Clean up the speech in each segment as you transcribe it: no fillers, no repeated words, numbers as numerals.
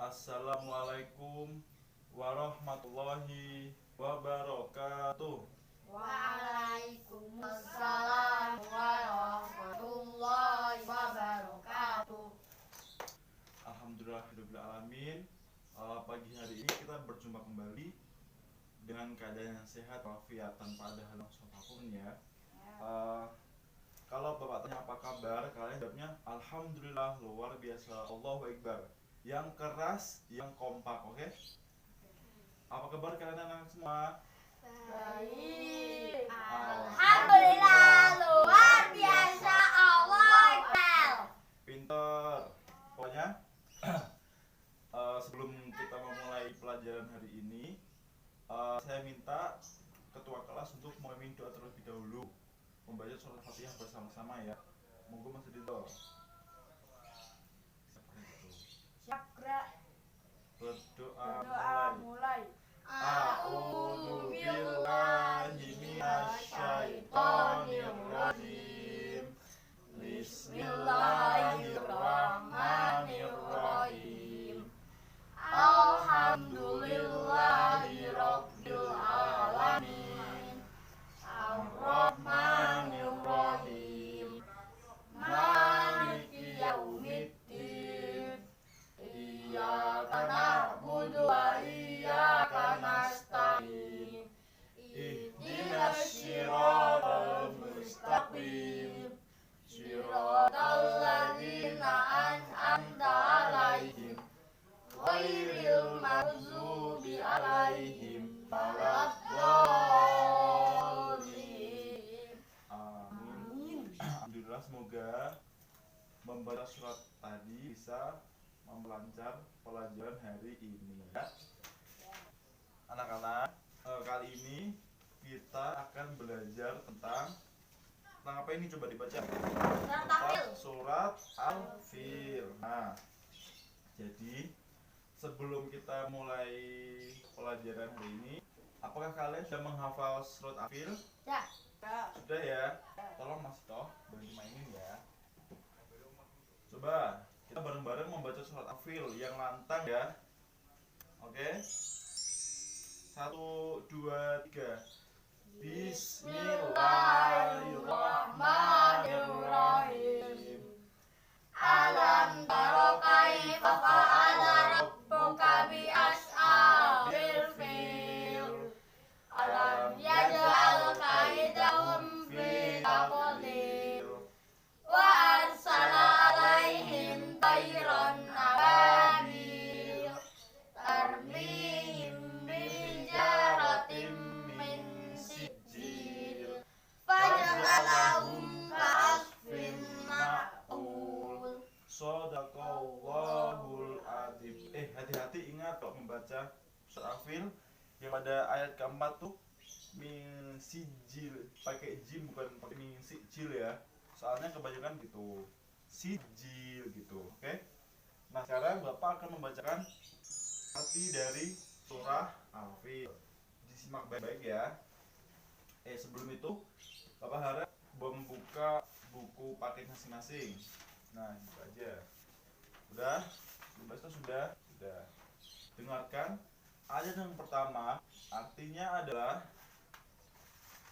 Assalamualaikum warahmatullahi wabarakatuh. Waalaikumsalam warahmatullahi wabarakatuh. Alhamdulillahirrahmanirrahim. Pagi hari ini kita berjumpa kembali dengan keadaan yang sehat walafiat tanpa ada hal yang apapun ya. Kalau bapak tanya apa kabar, kalian jawabnya alhamdulillah, luar biasa, Allahu Akbar. Yang keras, yang kompak, oke? Apa kabar kalian anak semua? Baik. Alhamdulillah, luar biasa, Allah Akbar. Pinter. Pokoknya sebelum kita memulai pelajaran hari ini, saya minta ketua kelas untuk memimpin doa terlebih dahulu, membaca surat Fatihah bersama-sama ya. Monggo Mas Dito. Siap gerak. Berdoa mulai. A'udzu billahi minasyaitonir rajim. Bismillahirrahmanirrahim. Alhamdulillahirabbil alamin. Ar-Rahmanir-Rahim. Maliki yaumiddin. Iyyaka na'budu wa iyyaka nasta'in. Ihdinas siratal mustaqim. Siratal ladzina an'amta 'alaihim ghairil maghdubi 'alaihim waladdallin. Amin. Alhamdulillah, semoga membaca surat tadi bisa memperlancar pelajaran hari ini ya. Anak-anak, kali ini kita akan belajar tentang apa ini, coba dibaca. Tentang surat Al-Fil. Nah, jadi sebelum kita mulai pelajaran hari ini, apakah kalian sudah menghafal surat Al-Fil? Ya. Sudah ya? Tolong Mas Toh bantu mainin ya. Coba kita bareng-bareng membaca surat Al-Fil yang lantang ya. Oke? 1, 2, 3. Bismillahirrahmanirrahim. Alam taro kaifa fa'ala rabbuka bi ashabil fil. Alam yaj'al kaidahum fi taqdir. Wa arsala alaihim tayran ababil. Tarmihim bijaratin min sijil. Faj'alahum ka'asfin ma'kul. Shadaqallahul adzim. Hati-hati ingat kalau membaca surat Al-Fil yang pada ayat keempat tuh min sijil, pakai jim bukan pakai min sijil ya. Soalnya kebanyakan gitu. Sijil gitu, oke? Nah, sekarang Bapak akan membacakan arti dari surah Al-Fil. Disimak baik-baik ya. Sebelum itu Bapak harap membuka buku paket masing-masing. Nah, itu aja. Udah? Membaca sudah? Sudah. Dengarkan ayat yang pertama, artinya adalah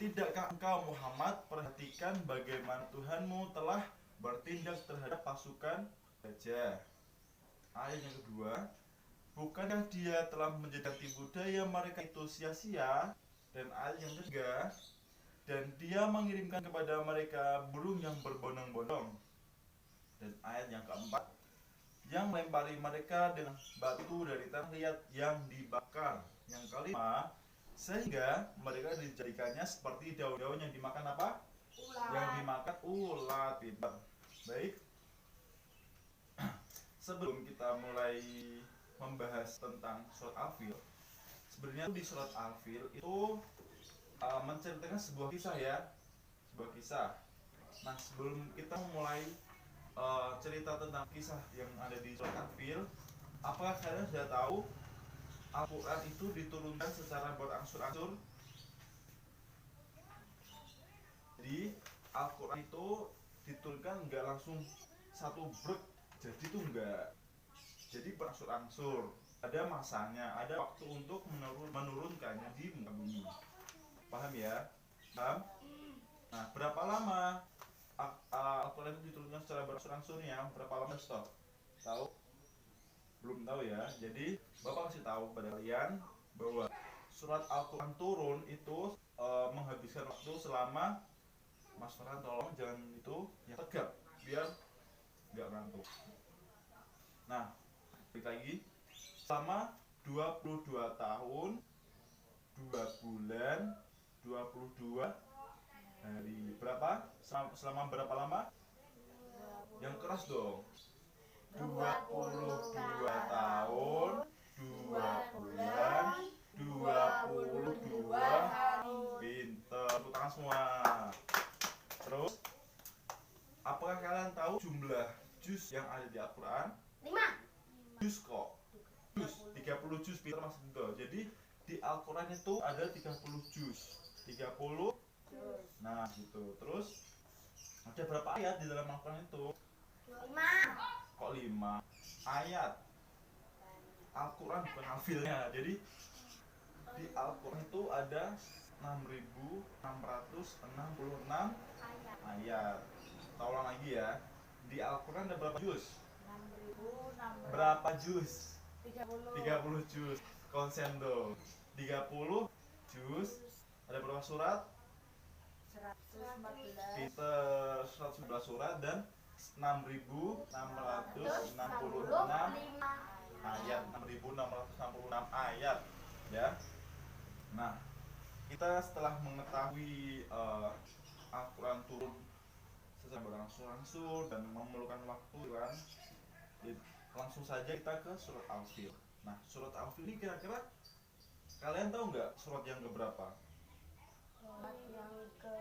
tidakkah engkau Muhammad perhatikan bagaimana Tuhanmu telah bertindak terhadap pasukan gajah. Ayat yang kedua, bukankah dia telah menjadi budaya mereka itu sia-sia. Dan ayat yang ketiga, dan dia mengirimkan kepada mereka burung yang berbondong-bondong. Dan ayat yang keempat, yang melempari mereka dengan batu dari tanah liat yang dibakar. Yang kelima, sehingga mereka dijadikannya seperti daun-daun yang dimakan apa? Ulat. Yang dimakan ulat. Pintar. Baik. Sebelum kita mulai membahas tentang surat Al-Fil, sebenarnya di surat Al-Fil itu menceritakan sebuah kisah ya, sebuah kisah. Nah, sebelum kita mulai cerita tentang kisah yang ada di surat Al-Fil, apakah kalian sudah tahu Al-Quran itu diturunkan secara berangsur-angsur? Jadi Al-Quran itu diturunkan nggak langsung satu brek, jadi itu enggak. Jadi berangsur-angsur, ada masanya, ada waktu untuk menurunkannya di muka bumi. Paham ya? Paham? Nah, berapa lama Al-Quran itu diturunkan secara berangsur-angsurnya? Berapa lama stop? Tahu? Belum tahu ya. Jadi Bapak kasih tahu pada kalian bahwa surat Al-Quran turun itu menghabiskan waktu selama, Mas Farhan tolong jangan itu yang tegap biar nggak ngantuk. Nah, balik lagi, selama 22 tahun 2 bulan 22 hari. Berapa? Selama berapa lama? Yang keras dong. 22 tahun 2 bulan 22 hari. Pinter, tepuk tangan semua. Terus, apakah kalian tahu jumlah juz yang ada di Al-Quran? 5. Juz kok. Juz, 30 juz, pinter Mas Guntur. Jadi di Al-Quran itu ada 30 juz. 30. Nah, gitu. Terus ada berapa ayat di dalam Al-Quran itu? 5. Kok 5 ayat? Al-Quran bukan hafilnya. Jadi di Al-Quran itu ada 6.666 ayat. Kita ulang lagi ya. Di Al-Quran ada berapa juz? 6.600. Berapa juz? 30. 30 juz. Konsen dong. 30 juz. Ada berapa surat? 114. Kita 111 surat dan 6.666 ayat. 6.666 ayat ya. Nah, kita setelah mengetahui Al-Quran turun secara berangsur-angsur dan memerlukan waktu kan, langsung saja kita ke surat Al-Fil. Nah, surat Al-Fil ini kira-kira kalian tahu nggak surat yang keberapa? Yang ke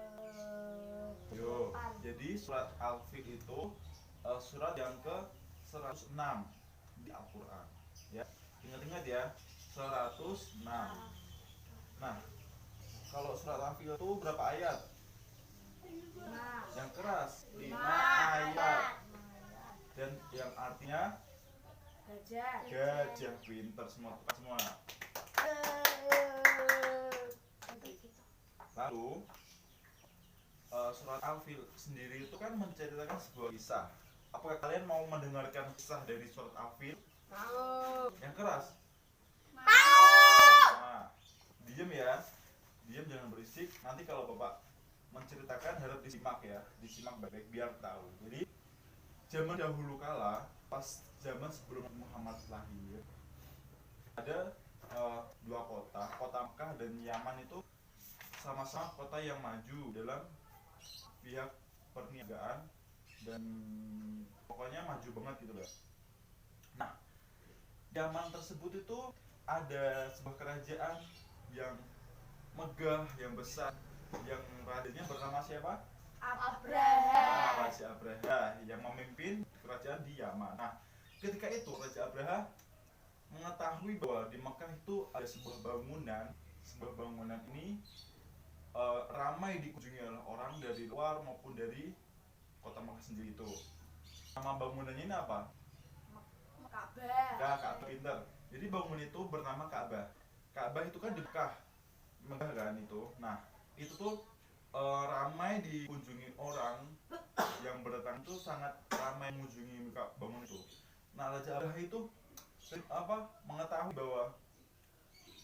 Yo, jadi surat Al-Fil itu surat yang ke 106 di Al-Quran ya. Ingat-ingat ya, 106. Nah, kalau surat Al-Fil itu berapa ayat? 5. Yang keras 5 ayat. Dan yang artinya gajah. Pinter semua. Lalu surat Al-Fil sendiri itu kan menceritakan sebuah kisah. Apakah kalian mau mendengarkan kisah dari surat Al-Fil? Mau. Yang keras? Nah, diam ya. Diam, jangan berisik. Nanti kalau Bapak menceritakan harap disimak ya. Disimak baik-baik biar tahu. Jadi zaman dahulu kala, pas zaman sebelum Muhammad lahir, ada dua kota Mekah dan Yaman itu sama-sama kota yang maju dalam pihak perniagaan dan pokoknya maju banget gitu loh. Nah, Yaman tersebut itu ada sebuah kerajaan yang megah, yang besar, yang rajanya bernama siapa? Abraham. Raja Abraha yang memimpin kerajaan di Yaman. Nah, ketika itu Raja Abraha mengetahui bahwa di Mekah itu ada sebuah bangunan. Sebuah bangunan ini ramai dikunjungi oleh orang dari luar maupun dari kota Mekah sendiri itu. Nama bangunannya ini apa? Ka'bah. Ka'bah, pinter. Jadi bangunan itu bernama Ka'bah. Ka'bah itu kan di Mekah kan itu. Nah, itu tuh ramai dikunjungi orang yang berdatang itu sangat ramai mengunjungi bangunan itu. Nah, Raja Abraha itu mengetahui bahwa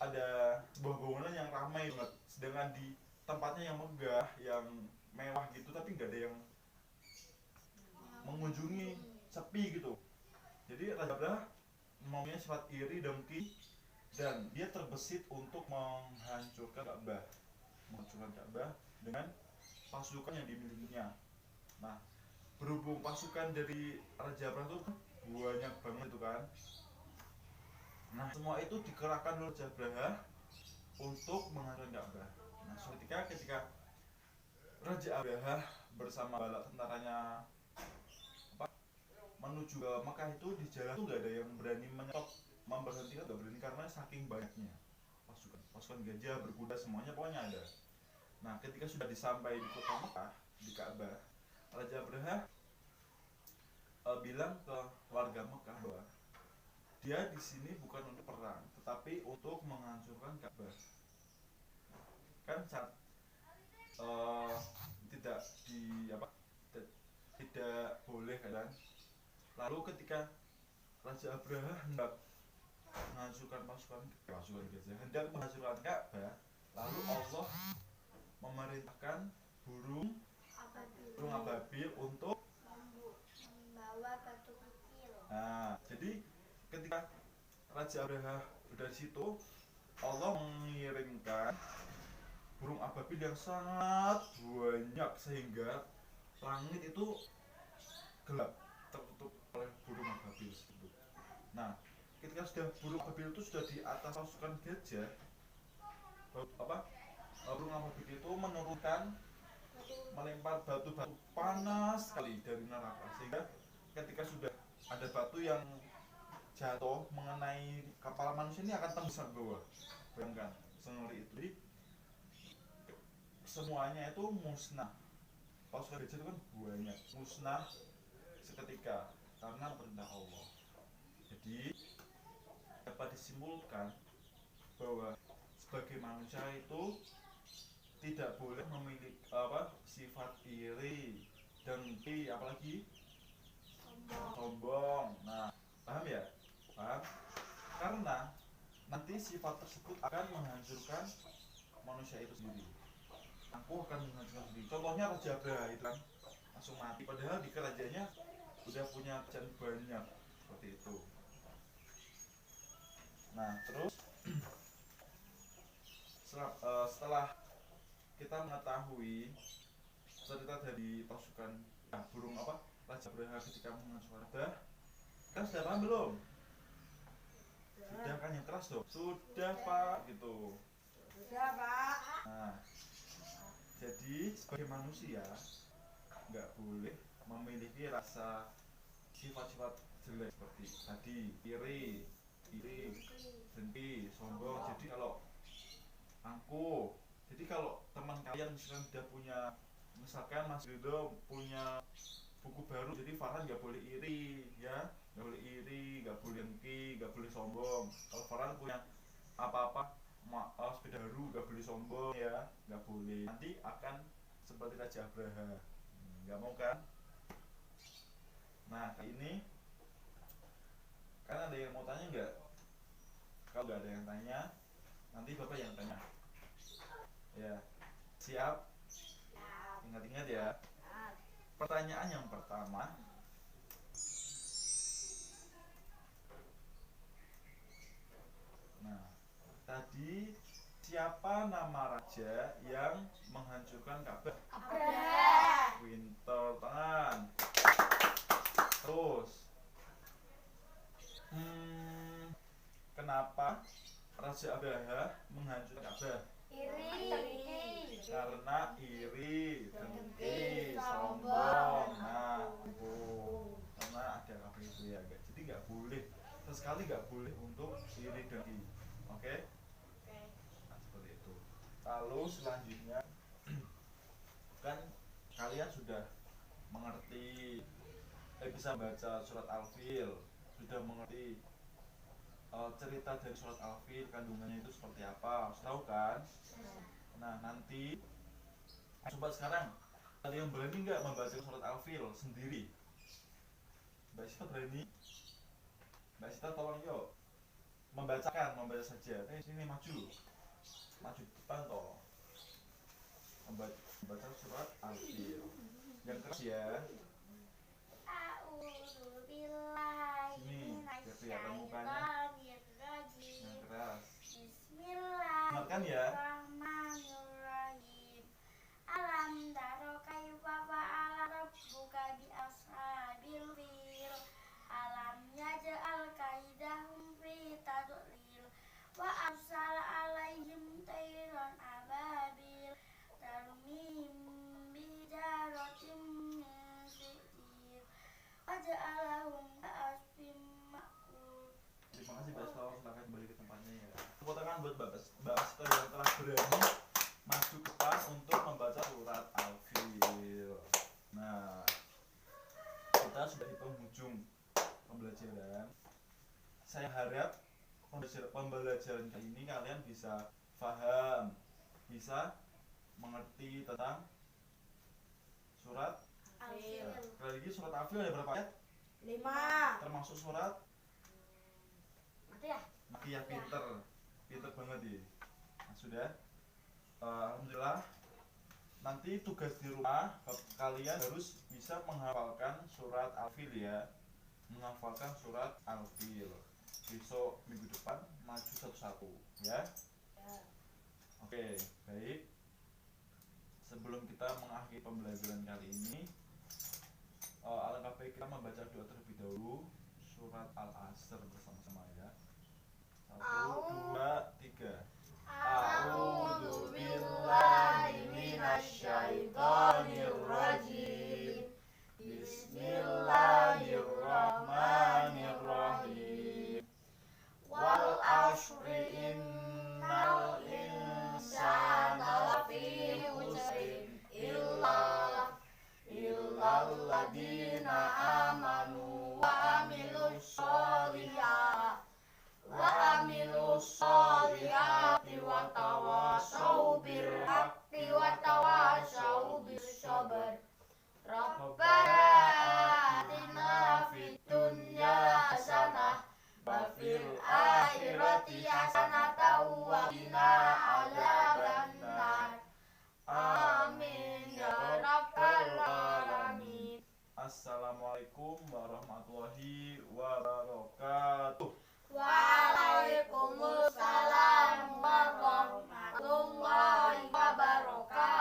ada sebuah bangunan yang ramai banget, sedangkan di tempatnya yang megah, yang mewah gitu, tapi nggak ada yang mengunjungi, sepi gitu. Jadi Raja Abraha mempunyai sifat iri, dengki, dan dia terbesit untuk menghancurkan Ka'bah dengan pasukan yang dimilikinya. Nah, berhubung pasukan dari Raja Abraha itu banyak banget itu kan. Nah, semua itu dikerahkan oleh Raja Abraha untuk menghancurkan Ka'bah. Nah, ketika Raja Abraha bersama bala tentaranya menuju ke Mekah itu, di jalan tuh gak ada yang berani menyetop, memberhentikan, gak berani karena saking banyaknya pasukan gajah, berkuda, semuanya pokoknya ada. Nah, ketika sudah disampai di kota Mekah, di Ka'bah, Raja Abraha bilang ke warga Mekah bahwa dia di sini bukan untuk perang, tetapi untuk menghancurkan Ka'bah. Kan saat tidak di apa tidak boleh kan. Lalu ketika Raja Abraha hendak menghancurkan pasukan gajah, hendak menghancurkan Ka'bah, lalu Allah memerintahkan burung ababil untuk membawa batu kecil. nah, jadi ketika Raja Abraha sudah di situ, Allah mengirimkan burung ababil yang sangat banyak sehingga langit itu gelap, tertutup oleh burung ababil tersebut. Nah, ketika sudah burung ababil itu sudah di atas pasukan gajah, burung ababil itu menurunkan melempar batu-batu panas sekali dari neraka, sehingga ketika sudah ada batu yang jatuh mengenai kepala manusia ini akan tembus ke bawah. Bayangkan, sengeri itu. Jadi semuanya itu musnah. Pasukan gajah itu kan banyak, musnah seketika karena perintah Allah. Jadi dapat disimpulkan bahwa sebagai manusia itu tidak boleh memiliki sifat iri, dengki, apalagi sombong. Nah, paham ya? Paham? Karena nanti sifat tersebut akan menghancurkan manusia itu sendiri. Aku akan menghancurkan sendiri. Contohnya Raja Abraha itu kan langsung mati, padahal di kerajaannya udah punya kerjaan banyak seperti itu. Nah, terus setelah kita mengetahui cerita dari pasukan burung Raja Abraha ketika menghancurkan Ka'bah, kan sudah paham belum? Sudah kan, yang keras dong. Sudah Pak, gitu. Sudah Pak. Nah, jadi sebagai manusia nggak boleh memiliki rasa sifat-sifat jelek seperti tadi, iri, dengki, sombong. Jadi kalau teman kalian misalkan sudah punya, misalkan Mas Ridho punya buku baru, jadi Farhan nggak boleh iri ya, nggak boleh iri, nggak boleh dengki, nggak boleh sombong. Kalau Farhan punya apa-apa sepeda baru, nggak boleh sombong ya, nggak boleh, nanti akan seperti Raja Abraha. Nggak mau kan? Nah, kali ini kan ada yang mau tanya nggak? Kalau nggak ada yang tanya, nanti Bapak yang tanya ya. Siap? Ingat-ingat ya. Pertanyaan yang pertama, nah tadi siapa nama raja yang menghancurkan Ka'bah? Abraha. Winter, tangan. Terus kenapa Raja Abraha menghancurkan Ka'bah? Iri. Karena iri, dengki, sombong. Nah, karena ada apa itu ya, guys. Jadi nggak boleh, sesekali nggak boleh untuk iri dengki. Oke? Nah, seperti itu. Lalu selanjutnya kan kalian sudah mengerti, bisa baca surat Al-Fil, sudah mengerti cerita dari surat Al-Fil, kandungannya itu seperti apa, harus tahu kan? Nah, nanti coba sekarang ada yang berani nggak membaca surat Al-Fil sendiri? Mbak Sita berani? Mbak Sita tolong yuk membaca saja. Sini maju depan tolong membaca surat Al-Fil yang keras ya. Sini biar kelihatan mukanya yang keras. Dengarkan ya. Alam taro kaifa fa'ala rabbuka bi ashabil fil. Alam yaj'al kaidahum fi tadlil wa arsala alaihim tayran ababil tarmihim bi jaratin min sijil waja'alahum ka'asfin ma'kul. Terima kasih Mbak Sita, silakan kembali ke tempatnya ya. Tepuk tangan buat Mbak Sita yang telah berani maju ke depan untuk membaca surat Al-Fil. Nah, kita sudah di penghujung pembelajaran. saya harap pembelajaran kali ini kalian bisa paham, bisa mengerti tentang surat Al-Fil. sekali lagi surat Al-Fil ada berapa ayat? 5. Termasuk surat Mati ya? Makiyah. Pinter banget ya. Nah, sudah. Alhamdulillah. Nanti tugas di rumah kalian harus bisa menghafalkan surat Al-Fil ya. Menghafalkan surat Al-Fil. Besok minggu depan maju satu-satu ya. Oke, baik. Sebelum kita mengakhiri pembelajaran kali ini, alangkah baik kita membaca doa terlebih dahulu surat Al-Asr bersama-sama ya. 1, 2, 3. A'udzu billahi minasyaitonir rajim. Bismillahirrahmanirrahim. Wal 'ashri innal insana lafi khusrin illa alladziina amanu wa amilus solihati wa tawasau bil haqqi wa tawasau bis sabr. Rabbana atina fid dunya hasanah wa fil akhirati hasanah wa qina adzabannar. Amin ya rabbal alamin. Assalamualaikum warahmatullahi wabarakatuh. Waalaikumsalam warahmatullahi wabarakatuh.